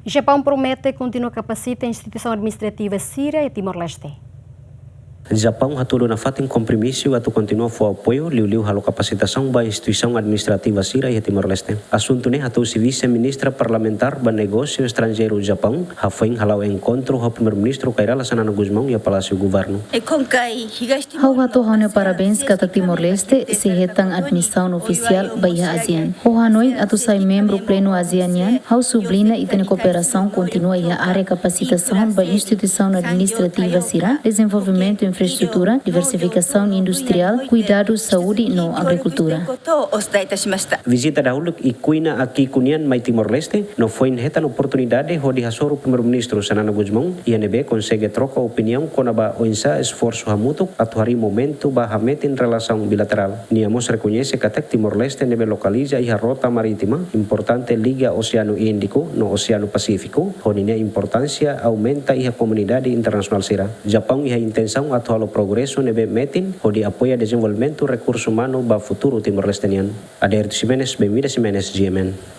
Japaun promete kontinua kapasita instituisaun administrativa sira e Timor-Leste. Japaun hatulo na fating kompromisso at kontinua fo apoio liu halo kapasitação ba instituisaun administrativa sira e Timor-Leste. Assunto ne hatu si vice-ministra parlamentar ba negócio estrangeiro Japaun hafain halau encontro ha primeiro-ministro Kairala Sanana Guzmão e a Palácio Governo. Hau hatu haune parabéns kata Timor-Leste se hetang administração oficial ba iha ASEAN. O Hanoi atu sai membro pleno ASEANian hau sublina itane cooperação continua iha área capacitação ba instituisaun administrativa sira, desenvolvimento infraestrutura, diversificação industrial, cuidado, saúde no agricultura. Visita dahulu ikuina aqui kunian mai Timor-Leste no foi hetan oportunidade hodi hasoro primeiro-ministro Sanana Guzmão e NB consegue troca opinião com ba oinsa esforço hamuto atuari momento ba hametin relação bilateral. Niamos reconhece que Timor-Leste nebe localiza iha rota marítima importante liga Oceano Índico no Oceano Pacífico, hodi ne importância aumenta iha comunidade internacional sira. Japão iha intenção atual progresso nebe metin hodi apoia desenvolvimento recurso humano ba futuro Timor-Lestenian. Aderto Simenes, Bem-vinda Simenes, GMN.